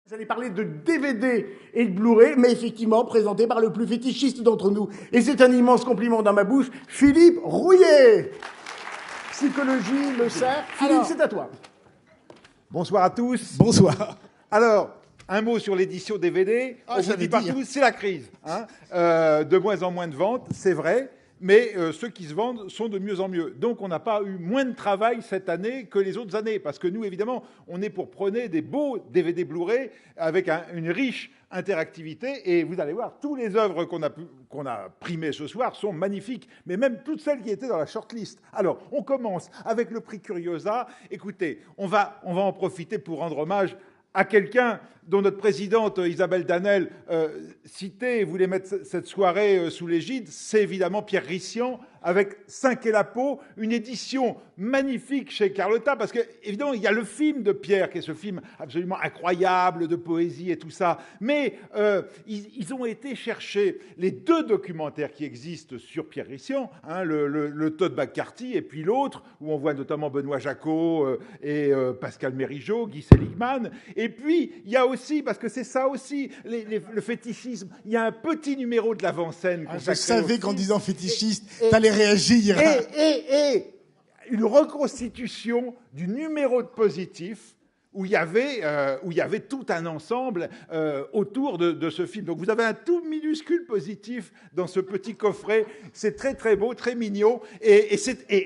Vous allez parler de DVD et de Blu-ray, mais effectivement présenté par le plus fétichiste d'entre nous. Et c'est un immense compliment dans ma bouche, Philippe Rouillet. Psychologie, le cerf. Philippe, c'est à toi. Bonsoir à tous. Bonsoir. Alors, un mot sur l'édition DVD. On vous dit partout, c'est la crise. De moins en moins de ventes, c'est vrai. Mais ceux qui se vendent sont de mieux en mieux. Donc, on n'a pas eu moins de travail cette année que les autres années. Parce que nous, évidemment, on est pour prôner des beaux DVD Blu-ray avec une riche interactivité. Et vous allez voir, toutes les œuvres qu'on a primées ce soir sont magnifiques. Mais même toutes celles qui étaient dans la shortlist. Alors, on commence avec le prix Curiosa. Écoutez, on va en profiter pour rendre hommage à quelqu'un dont notre présidente Isabelle Danel citait et voulait mettre cette soirée sous l'égide, c'est évidemment Pierre Rissian avec 5 et la peau, une édition magnifique chez Carlotta, parce que évidemment il y a le film de Pierre, qui est ce film absolument incroyable de poésie et tout ça, mais ils ont été chercher les 2 documentaires qui existent sur Pierre Rissian, le Todd McCarthy et puis l'autre, où on voit notamment Benoît Jacot et Pascal Mérigeau, Guy Seligman, et puis il y a aussi, parce que c'est ça aussi, le fétichisme, il y a un petit numéro de l'avant-scène. Je savais qu'en disant fétichiste, t'allais réagir. Et une reconstitution du numéro de positif où il y avait tout un ensemble autour de ce film. Donc vous avez un tout minuscule positif dans ce petit coffret. C'est très très beau, très mignon. Et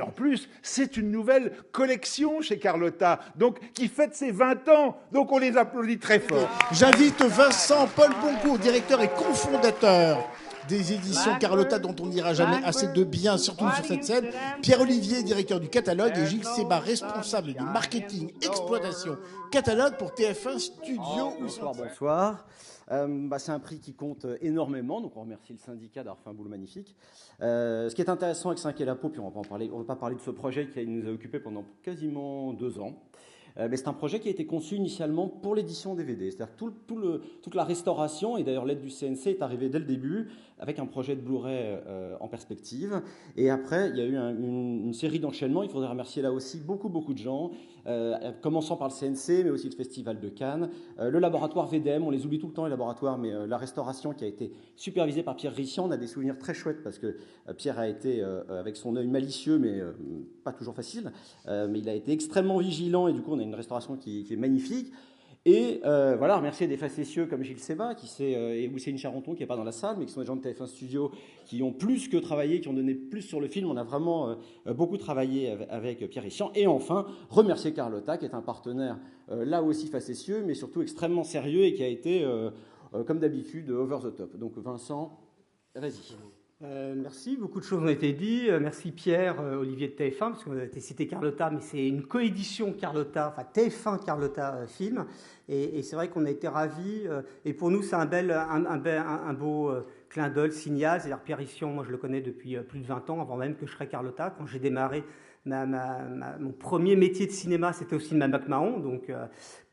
en plus, c'est une nouvelle collection chez Carlotta, donc qui fête ses 20 ans. Donc on les applaudit très fort. J'invite Vincent Paul Boncourt, directeur et cofondateur des éditions Carlotta, dont on ne dira jamais assez de bien, surtout sur cette scène. Pierre-Olivier, directeur du catalogue, et Gilles Sébat, responsable du marketing, exploitation, catalogue pour TF1 Studio. Bonsoir. C'est un prix qui compte énormément, donc on remercie le syndicat d'avoir fait un boulot magnifique. Ce qui est intéressant avec 5 et la peau, puis on va pas parler de ce projet qui nous a occupé pendant quasiment 2 ans. Mais c'est un projet qui a été conçu initialement pour l'édition DVD. C'est-à-dire que toute la restauration, et d'ailleurs l'aide du CNC est arrivée dès le début, avec un projet de Blu-ray en perspective. Et après, il y a eu une série d'enchaînements. Il faudrait remercier là aussi beaucoup de gens, commençant par le CNC, mais aussi le Festival de Cannes, le laboratoire VDM, on les oublie tout le temps les laboratoires, mais la restauration qui a été supervisée par Pierre Rissian. On a des souvenirs très chouettes parce que Pierre a été, avec son œil malicieux, mais pas toujours facile, mais il a été extrêmement vigilant et du coup on a une restauration qui est magnifique. Et voilà, remercier des facétieux comme Gilles Sébat et Hussein Charenton qui n'est pas dans la salle, mais qui sont des gens de TF1 Studio qui ont plus que travaillé, qui ont donné plus sur le film. On a vraiment beaucoup travaillé avec Pierre Rissian. Et enfin, remercier Carlotta qui est un partenaire là aussi facétieux, mais surtout extrêmement sérieux et qui a été, comme d'habitude, over the top. Donc Vincent, vas-y. Merci, beaucoup de choses ont été dites. Merci Pierre, Olivier de TF1, parce qu'on a été cité Carlotta, mais c'est une coédition Carlotta, enfin TF1 Carlotta film. Et c'est vrai qu'on a été ravis. Et pour nous, c'est un beau clin d'œil, signal. C'est-à-dire Pierre Rissian, moi je le connais depuis plus de 20 ans, avant même que je serais Carlotta. Quand j'ai démarré mon premier métier de cinéma, c'était au cinéma McMahon, donc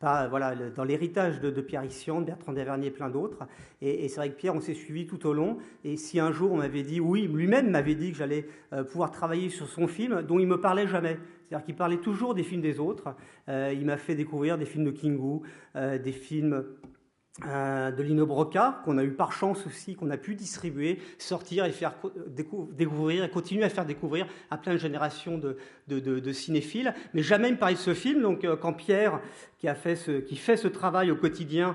dans l'héritage de Pierre Rissian, de Bertrand Tavernier et plein d'autres. Et c'est vrai que Pierre, on s'est suivi tout au long. Et si un jour on m'avait dit, oui, lui-même m'avait dit que j'allais pouvoir travailler sur son film, dont il me parlait jamais. C'est-à-dire qu'il parlait toujours des films des autres. Il m'a fait découvrir des films de Kingu, des films de Lino Broca, qu'on a eu par chance aussi, qu'on a pu distribuer, sortir et faire découvrir, et continuer à faire découvrir à plein de générations de cinéphiles. Mais jamais il me parlait de ce film. Donc quand Pierre, qui fait ce travail au quotidien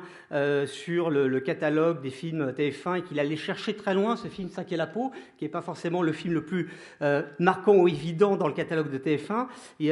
sur le catalogue des films TF1 et qu'il allait chercher très loin ce film 5 et la peau, qui n'est pas forcément le film le plus marquant ou évident dans le catalogue de TF1, et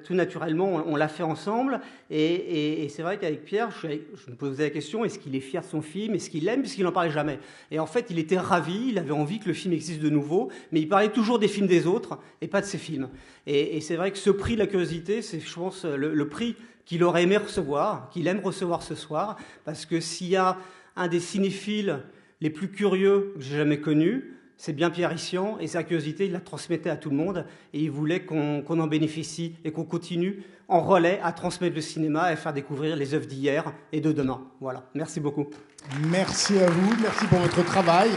tout naturellement on l'a fait ensemble. Et c'est vrai qu'avec Pierre, je me posais la question, est-ce qu'il est fier de son film, est-ce qu'il l'aime, puisqu'il n'en parlait jamais. Et en fait il était ravi, il avait envie que le film existe de nouveau, mais il parlait toujours des films des autres et pas de ses films. Et c'est vrai que ce prix de la curiosité, c'est je pense le prix qu'il aurait aimé recevoir, qu'il aime recevoir ce soir, parce que s'il y a un des cinéphiles les plus curieux que j'ai jamais connus, c'est bien Pierre Rissian, et sa curiosité, il la transmettait à tout le monde, et il voulait qu'on en bénéficie et qu'on continue en relais à transmettre le cinéma et à faire découvrir les œuvres d'hier et de demain. Voilà, merci beaucoup. Merci à vous, merci pour votre travail.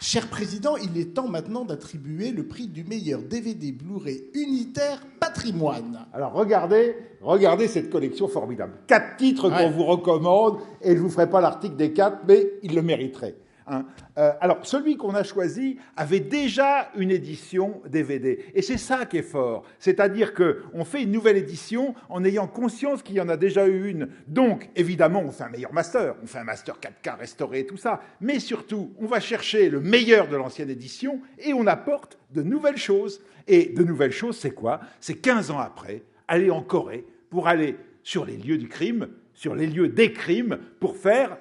Cher Président, il est temps maintenant d'attribuer le prix du meilleur DVD Blu-ray unitaire patrimoine. Alors regardez cette collection formidable. 4 titres qu'on vous recommande, et je vous ferai pas l'article des 4, mais il le mériterait. Hein. Alors, celui qu'on a choisi avait déjà une édition DVD. Et c'est ça qui est fort. C'est-à-dire qu'on fait une nouvelle édition en ayant conscience qu'il y en a déjà eu une. Donc, évidemment, on fait un meilleur master. On fait un master 4K restauré et tout ça. Mais surtout, on va chercher le meilleur de l'ancienne édition et on apporte de nouvelles choses. Et de nouvelles choses, c'est quoi? C'est 15 ans après, aller en Corée pour aller sur les lieux du crime, sur les lieux des crimes, pour faire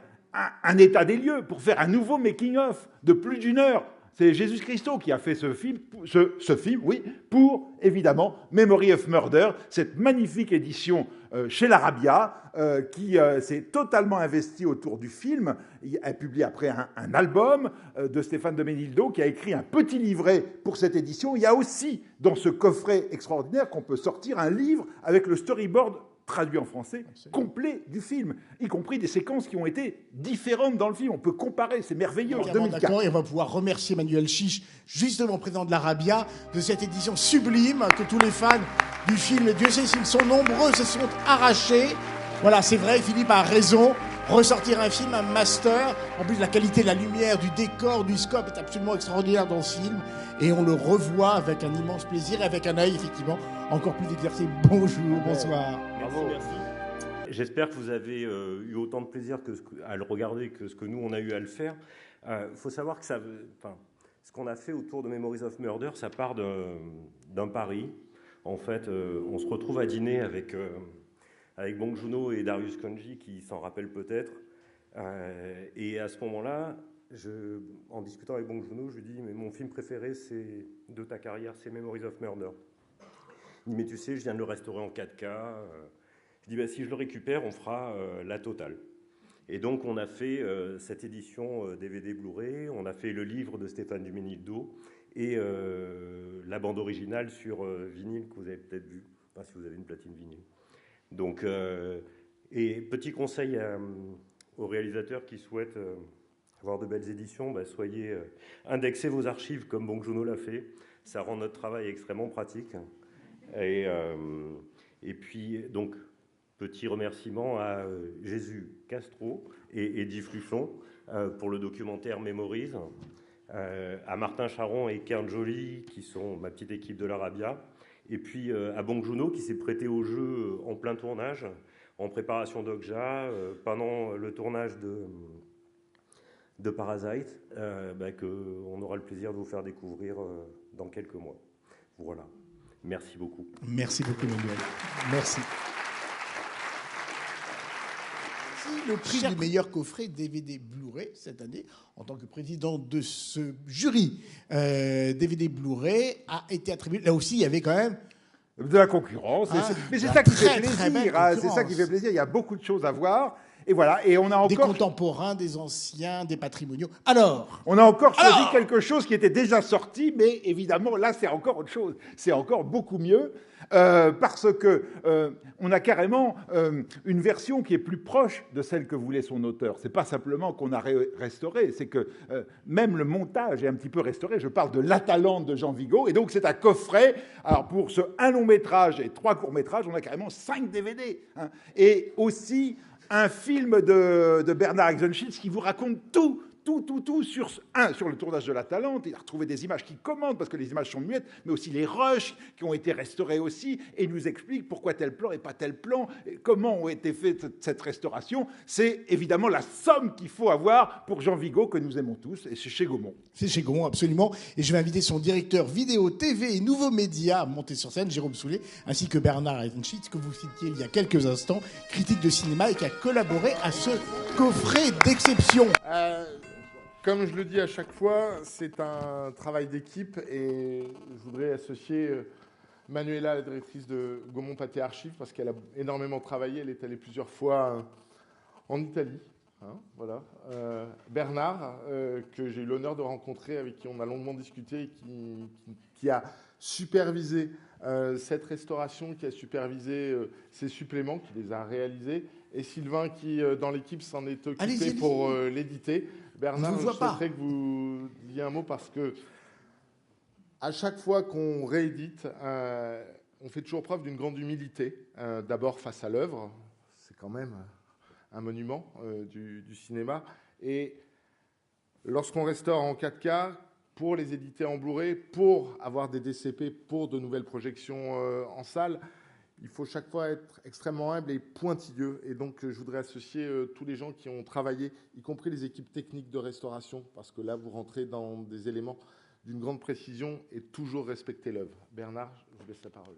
un état des lieux, pour faire un nouveau making-of de plus d'1 heure. C'est Jésus Christo qui a fait ce film, pour, évidemment, Memory of Murder, cette magnifique édition chez l'Arabia, qui s'est totalement investie autour du film. Il a publié après un album de Stéphane de Ménildo, qui a écrit un petit livret pour cette édition. Il y a aussi, dans ce coffret extraordinaire, qu'on peut sortir un livre avec le storyboard traduit en français, complet du film, y compris des séquences qui ont été différentes dans le film. On peut comparer, c'est merveilleux. D'accord, et on va pouvoir remercier Manuel Chiche, justement président de l'Arabia, de cette édition sublime que tous les fans du film, Dieu sait s'ils sont nombreux, se sont arrachés. Voilà, c'est vrai, Philippe a raison. Ressortir un film, un master, en plus la qualité de la lumière, du décor, du scope est absolument extraordinaire dans ce film, et on le revoit avec un immense plaisir et avec un œil effectivement encore plus exercé. Bonjour, bonsoir. Merci. J'espère que vous avez eu autant de plaisir à le regarder que ce que nous on a eu à le faire. Faut savoir que ce qu'on a fait autour de Memories of Murder, ça part d'un pari. En fait, on se retrouve à dîner avec Bong Joon-ho et Darius Khondji, qui s'en rappellent peut-être. Et à ce moment-là, en discutant avec Bong Joon-ho, je lui dis « Mais mon film préféré de ta carrière, c'est Memories of Murder. » Il dit « Mais tu sais, je viens de le restaurer en 4K. » Je dis bah, « Si je le récupère, on fera la totale. » Et donc, on a fait cette édition DVD Blu-ray, on a fait le livre de Stéphane du Ménildo et la bande originale sur vinyle que vous avez peut-être vu, enfin, si vous avez une platine vinyle. Donc, et petit conseil aux réalisateurs qui souhaitent avoir de belles éditions, bah, indexez vos archives comme Bong Joon-ho l'a fait. Ça rend notre travail extrêmement pratique. Et puis, donc, petit remerciement à Jésus Castro et Eddie Fluchon pour le documentaire Memories, à Martin Charon et Kern Joly, qui sont ma petite équipe de l'Arabia, et puis à Bong Joon-ho, qui s'est prêté au jeu en plein tournage, en préparation d'Okja, pendant le tournage de Parasite, qu'on aura le plaisir de vous faire découvrir dans quelques mois. Voilà. Merci beaucoup. Merci beaucoup, Manuel. Merci. Le prix du meilleur coffret DVD Blu-ray cette année, en tant que président de ce jury DVD Blu-ray, a été attribué. Là aussi, il y avait quand même de la concurrence. Mais c'est ça qui fait plaisir. C'est ça qui fait plaisir. Il y a beaucoup de choses à voir. Et voilà, et on a encore... Des contemporains, des anciens, des patrimoniaux. Alors... On a encore choisi quelque chose qui était déjà sorti, mais évidemment, là, c'est encore autre chose. C'est encore beaucoup mieux, parce que on a carrément une version qui est plus proche de celle que voulait son auteur. C'est pas simplement qu'on a restauré, c'est que même le montage est un petit peu restauré. Je parle de l'Atalante de Jean Vigo, et donc c'est un coffret. Alors, pour un long métrage et 3 courts métrages, on a carrément 5 DVD. Hein, et aussi... un film de Bernard Exenschitz qui vous raconte tout sur le tournage de l'Atalante. Il a retrouvé des images qui commandent, parce que les images sont muettes, mais aussi les rushs qui ont été restaurés aussi, et il nous explique pourquoi tel plan et pas tel plan, et comment ont été faite cette restauration. C'est évidemment la somme qu'il faut avoir pour Jean Vigo, que nous aimons tous, et c'est chez Gaumont. C'est chez Gaumont, absolument. Et je vais inviter son directeur vidéo, TV et nouveaux médias à monter sur scène, Jérôme Soulet, ainsi que Bernard Exenschitz, que vous citiez il y a quelques instants, critique de cinéma, et qui a collaboré à ce coffret d'exception. Comme je le dis à chaque fois, c'est un travail d'équipe, et je voudrais associer Manuela, la directrice de Gaumont Pathé Archives, parce qu'elle a énormément travaillé. Elle est allée plusieurs fois en Italie. Hein, voilà. Bernard, que j'ai eu l'honneur de rencontrer, avec qui on a longuement discuté, et qui a supervisé cette restauration, qui a supervisé ces suppléments, qui les a réalisés, et Sylvain qui, dans l'équipe, s'en est occupé pour l'éditer. Bernard, je souhaiterais que vous disiez un mot, parce que à chaque fois qu'on réédite, on fait toujours preuve d'une grande humilité, d'abord face à l'œuvre, c'est quand même un monument du cinéma, et lorsqu'on restaure en 4K, pour les éditer en Blu-ray, pour avoir des DCP, pour de nouvelles projections en salle, il faut chaque fois être extrêmement humble et pointilleux. Et donc, je voudrais associer tous les gens qui ont travaillé, y compris les équipes techniques de restauration, parce que là, vous rentrez dans des éléments d'une grande précision et toujours respecter l'œuvre. Bernard, je vous laisse la parole.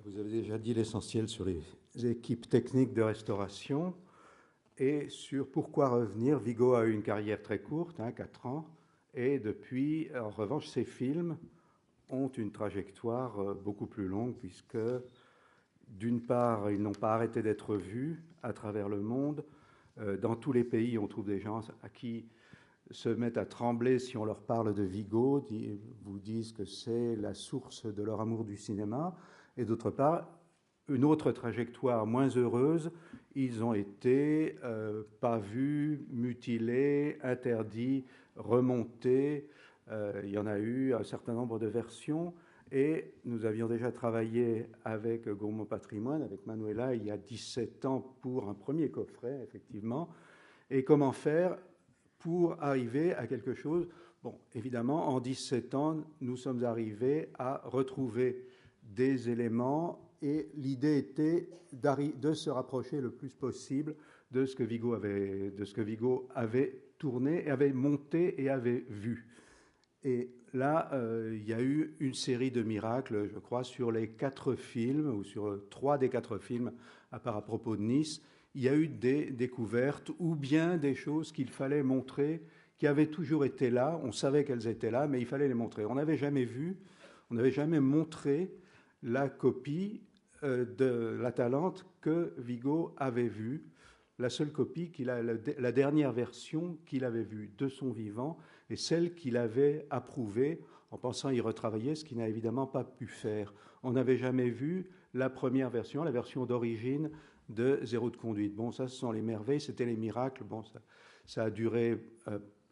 Vous avez déjà dit l'essentiel sur les équipes techniques de restauration et sur pourquoi revenir. Vigo a eu une carrière très courte, 4 ans, et depuis, en revanche, ces films ont une trajectoire beaucoup plus longue puisque, d'une part, ils n'ont pas arrêté d'être vus à travers le monde. Dans tous les pays, on trouve des gens à qui se mettent à trembler si on leur parle de Vigo, vous disent que c'est la source de leur amour du cinéma. Et d'autre part, une autre trajectoire moins heureuse, ils ont été pas vus, mutilés, interdits, remontés. Il y en a eu un certain nombre de versions et nous avions déjà travaillé avec Gaumont Patrimoine, avec Manuela, il y a 17 ans pour un premier coffret, effectivement. Et comment faire pour arriver à quelque chose? Bon, évidemment, en 17 ans, nous sommes arrivés à retrouver des éléments et l'idée était de se rapprocher le plus possible de ce que Vigo avait tourné, et avait monté et avait vu. Et là, il y a eu une série de miracles, je crois, sur les 4 films, ou sur 3 des 4 films, à part à propos de Nice. Il y a eu des découvertes ou bien des choses qu'il fallait montrer, qui avaient toujours été là. On savait qu'elles étaient là, mais il fallait les montrer. On n'avait jamais vu, on n'avait jamais montré la copie de l'Atalante que Vigo avait vue. La seule copie, la dernière version qu'il avait vue de son vivant, et celle qu'il avait approuvée en pensant y retravailler, ce qu'il n'a évidemment pas pu faire. On n'avait jamais vu la première version, la version d'origine de Zéro de conduite. Bon, ça, ce sont les merveilles, c'était les miracles. Bon, ça a duré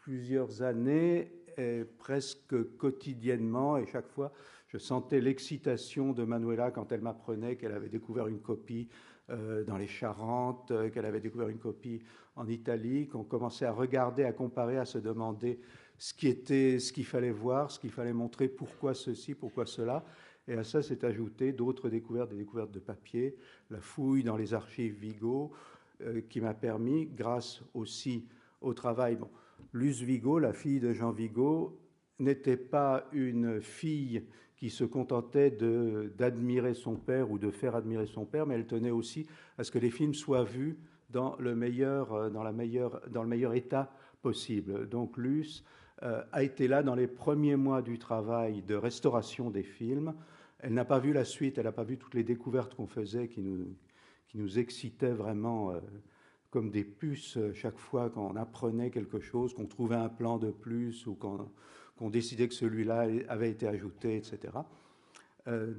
plusieurs années, et presque quotidiennement, et chaque fois, je sentais l'excitation de Manuela quand elle m'apprenait qu'elle avait découvert une copie dans les Charentes, qu'elle avait découvert une copie en Italie, qu'on commençait à regarder, à comparer, à se demander ce qu'il fallait voir, ce qu'il fallait montrer, pourquoi ceci, pourquoi cela. Et à ça s'est ajouté d'autres découvertes, des découvertes de papier, la fouille dans les archives Vigo, qui m'a permis, grâce aussi au travail... Bon, Luce Vigo, la fille de Jean Vigo, n'était pas une fille qui se contentait d'admirer son père ou de faire admirer son père, mais elle tenait aussi à ce que les films soient vus dans le meilleur état possible. Donc Luce a été là dans les premiers mois du travail de restauration des films. Elle n'a pas vu la suite, elle n'a pas vu toutes les découvertes qu'on faisait qui nous excitaient vraiment comme des puces chaque fois qu'on apprenait quelque chose, qu'on trouvait un plan de plus ou qu'on décidait que celui-là avait été ajouté, etc.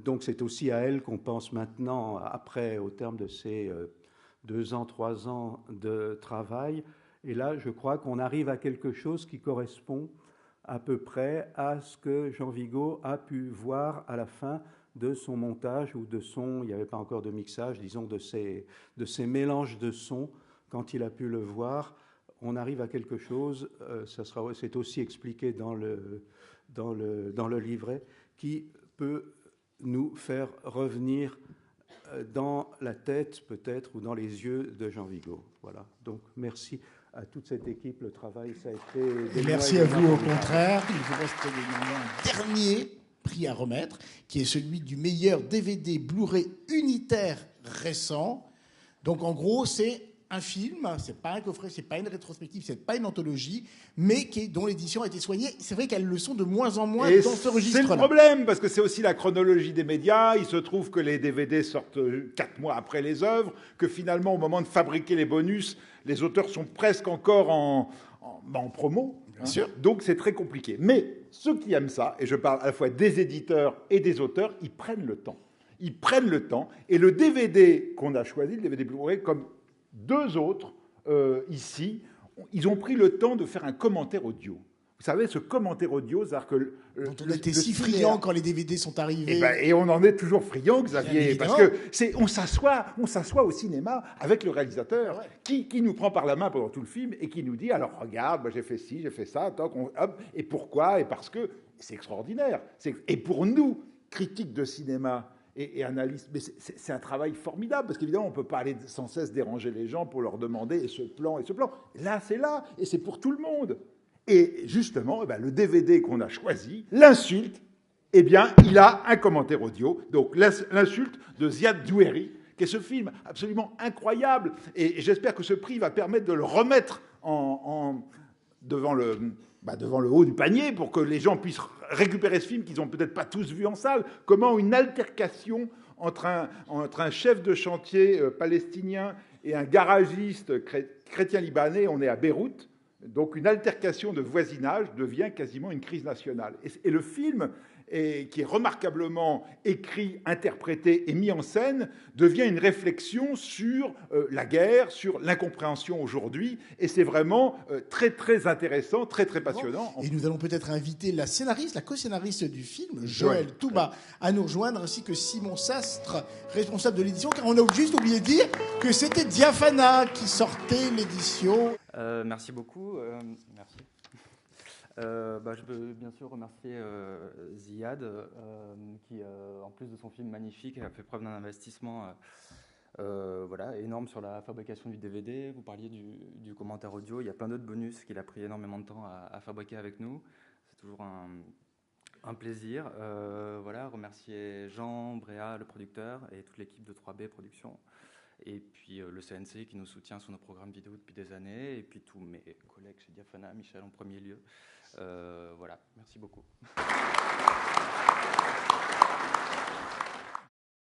Donc c'est aussi à elle qu'on pense maintenant, après, au terme de ces 2 ans, 3 ans de travail. Et là, je crois qu'on arrive à quelque chose qui correspond à peu près à ce que Jean Vigo a pu voir à la fin de son montage ou de son, il n'y avait pas encore de mixage, disons, de ces mélanges de sons. Quand il a pu le voir, on arrive à quelque chose, c'est aussi expliqué dans le livret, qui peut nous faire revenir dans la tête peut-être ou dans les yeux de Jean Vigo. Voilà. Donc merci à toute cette équipe, le travail, ça a été... Et merci à vous au contraire. Il vous reste un dernier prix à remettre, qui est celui du meilleur DVD Blu-ray unitaire récent. Donc en gros, c'est un film, c'est pas un coffret, c'est pas une rétrospective, c'est pas une anthologie, mais dont l'édition a été soignée. C'est vrai qu'elles le sont de moins en moins dans ce registre-là. C'est le problème, parce que c'est aussi la chronologie des médias. Il se trouve que les DVD sortent 4 mois après les œuvres, que finalement, au moment de fabriquer les bonus, les auteurs sont presque encore en promo. Bien sûr. Donc c'est très compliqué. Mais ceux qui aiment ça, et je parle à la fois des éditeurs et des auteurs, ils prennent le temps. Ils prennent le temps. Et le DVD qu'on a choisi, le DVD Blu-ray, comme 2 autres ici, ils ont pris le temps de faire un commentaire audio. Vous savez, ce commentaire audio, c'est-à-dire que... dont on était si friand quand les DVD sont arrivés. Et on en est toujours friand, Xavier, parce que on s'assoit au cinéma avec le réalisateur qui nous prend par la main pendant tout le film et qui nous dit, alors regarde, moi, j'ai fait ci, j'ai fait ça, hop, et pourquoi, et parce que c'est extraordinaire. Et pour nous, critiques de cinéma et analystes, mais c'est un travail formidable, parce qu'évidemment, on ne peut pas aller sans cesse déranger les gens pour leur demander, et ce plan, et ce plan. Là, c'est là, et c'est pour tout le monde. Et justement, le DVD qu'on a choisi, l'insulte, eh bien, il a un commentaire audio. Donc, l'insulte de Ziad Doueri, qui est ce film absolument incroyable. Et j'espère que ce prix va permettre de le remettre devant le haut du panier pour que les gens puissent récupérer ce film qu'ils n'ont peut-être pas tous vu en salle. Comment une altercation entre un chef de chantier palestinien et un garagiste chrétien libanais, on est à Beyrouth. Donc une altercation de voisinage devient quasiment une crise nationale. Et le film, qui est remarquablement écrit, interprété et mis en scène, devient une réflexion sur la guerre, sur l'incompréhension aujourd'hui. Et c'est vraiment très, très intéressant, très, très passionnant. Et nous allons peut-être inviter la scénariste, la co-scénariste du film, Joël Touba, à nous rejoindre, ainsi que Simon Sastre, responsable de l'édition, car on a juste oublié de dire que c'était Diafana qui sortait l'édition. Merci beaucoup. Merci. Je veux bien sûr remercier Ziad, qui, en plus de son film magnifique, a fait preuve d'un investissement énorme sur la fabrication du DVD. Vous parliez du commentaire audio. Il y a plein d'autres bonus qu'il a pris énormément de temps à fabriquer avec nous. C'est toujours un plaisir. Remercier Jean, Bréa, le producteur, et toute l'équipe de 3B Productions. Et puis le CNC qui nous soutient sur nos programmes vidéo depuis des années, et puis tous mes collègues chez Diafana, Michel en premier lieu. Merci beaucoup.